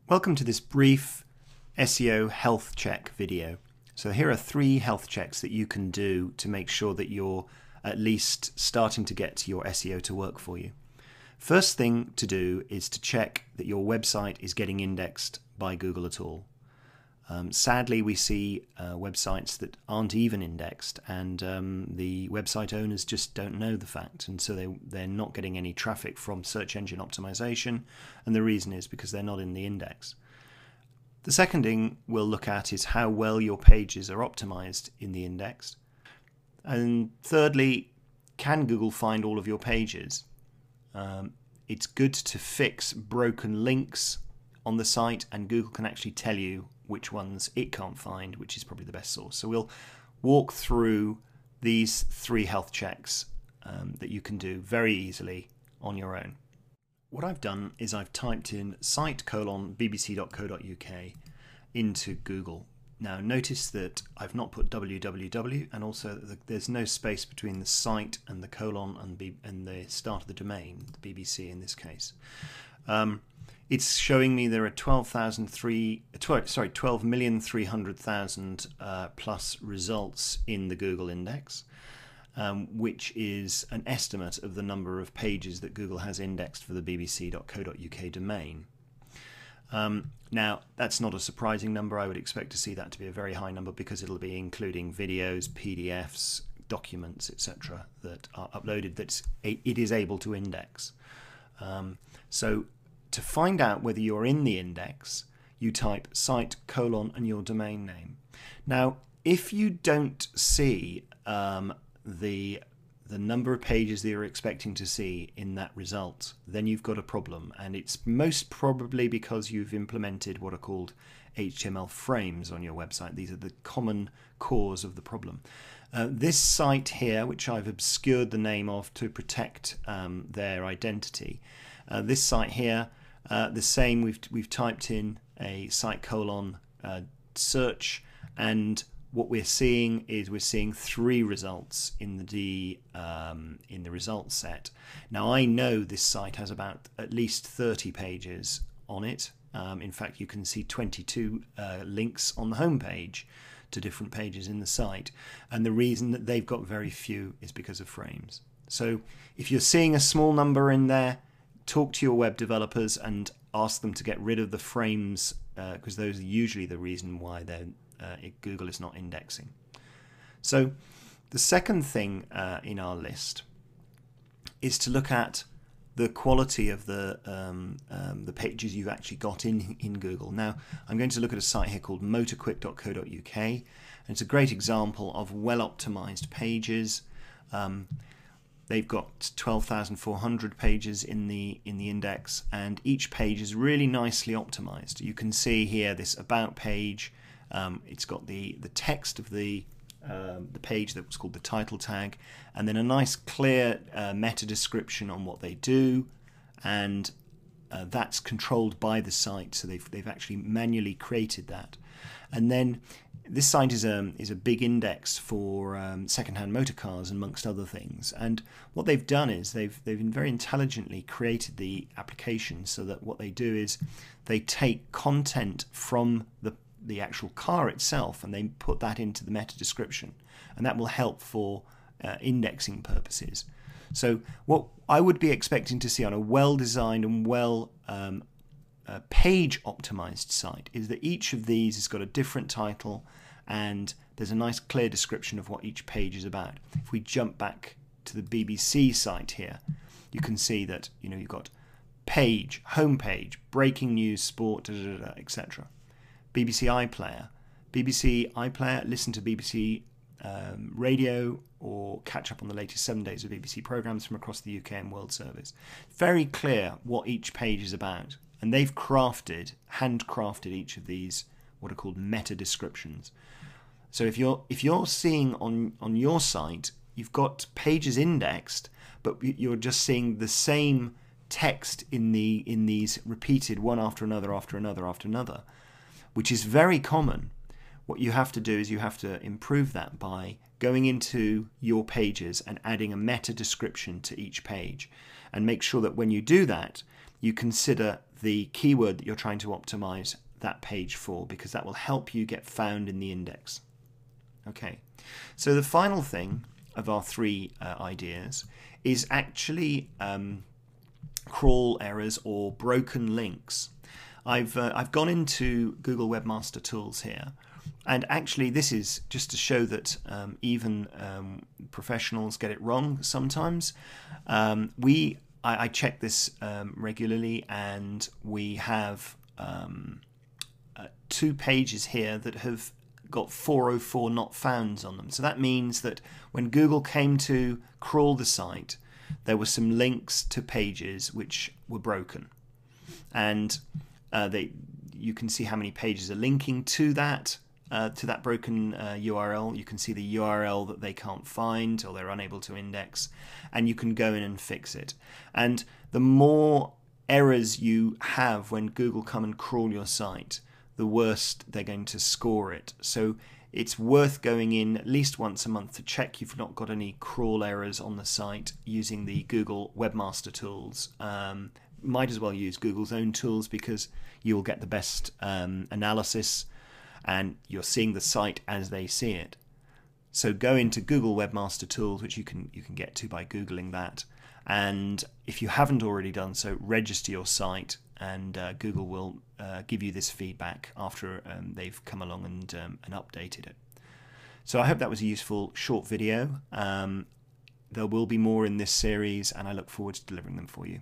Welcome to this brief SEO health check video. So here are 3 health checks that you can do to make sure that you're at least starting to get your SEO to work for you. First thing to do is to check that your website is getting indexed by Google at all. Sadly, we see websites that aren't even indexed, and the website owners just don't know the fact, and so they're not getting any traffic from search engine optimization, and the reason is because they're not in the index. The second thing we'll look at is how well your pages are optimized in the index. And thirdly, can Google find all of your pages? It's good to fix broken links on the site, and Google can actually tell you which ones it can't find, which is probably the best source. So we'll walk through these 3 health checks that you can do very easily on your own. What I've done is I've typed in site:/bbc.co.uk into Google. Now notice that I've not put www, and also that there's no space between the site and the colon and the start of the domain, the BBC in this case. It's showing me there are 12,300,000 plus results in the Google index, which is an estimate of the number of pages that Google has indexed for the bbc.co.uk domain. Now, that's not a surprising number. I would expect to see that to be a very high number because it'll be including videos, PDFs, documents, etc. that are uploaded that it is able to index. So to find out whether you're in the index, you type site: and your domain name. Now, if you don't see the number of pages that you're expecting to see in that result, then you've got a problem, and it's most probably because you've implemented what are called HTML frames on your website. These are the common cause of the problem. This site here, which I've obscured the name of to protect their identity, this site here, the same, we've typed in a site: search, and what we're seeing is we're seeing 3 results in the results set. Now I know this site has about at least 30 pages on it. In fact, you can see 22 links on the home page to different pages in the site, and the reason that they've got very few is because of frames. So if you're seeing a small number in there, talk to your web developers and ask them to get rid of the frames, because those are usually the reason why Google is not indexing. So the second thing in our list is to look at the quality of the pages you've actually got in Google. Now I'm going to look at a site here called motorquick.co.uk, and it's a great example of well optimized pages. They've got 12,400 pages in the index, and each page is really nicely optimized. You can see here this about page. It's got the text of the page that was called the title tag, and then a nice clear meta description on what they do, and that's controlled by the site, so they've actually manually created that. And then this site is a big index for second-hand motor cars, amongst other things. And what they've done is they've very intelligently created the application so that what they do is they take content from the actual car itself and they put that into the meta description, and that will help for indexing purposes. So what I would be expecting to see on a well-designed and well page optimized site is that each of these has got a different title, and there's a nice clear description of what each page is about. If we jump back to the BBC site here, you can see that you've got page, home page, breaking news, sport, etc. BBC iPlayer, listen to BBC radio, or catch up on the latest 7 days of BBC programmes from across the UK and World Service. Very clear what each page is about, and they've handcrafted each of these what are called meta descriptions. So if you're seeing on your site, you've got pages indexed, but you're just seeing the same text in these repeated one after another, which is very common. What you have to do is you have to improve that by going into your pages and adding a meta description to each page, and make sure that when you do that, you consider the keyword that you're trying to optimize that page for, because that will help you get found in the index. Okay, so the final thing of our three ideas is actually crawl errors or broken links. I've gone into Google Webmaster Tools here, and actually this is just to show that even professionals get it wrong sometimes. I check this regularly, and we have 2 pages here that have got 404 not founds on them. So that means that when Google came to crawl the site, there were some links to pages which were broken, and you can see how many pages are linking to that broken URL. You can see the URL that they can't find or they're unable to index, and you can go in and fix it. And the more errors you have when Google come and crawl your site, the worse they're going to score it. So it's worth going in at least once a month to check you've not got any crawl errors on the site using the Google Webmaster Tools. Might as well use Google's own tools, because you'll get the best analysis, and you're seeing the site as they see it. So go into Google Webmaster Tools, which you can get to by Googling that. And if you haven't already done so, register your site, and Google will give you this feedback after they've come along and updated it. So I hope that was a useful short video. There will be more in this series, and I look forward to delivering them for you.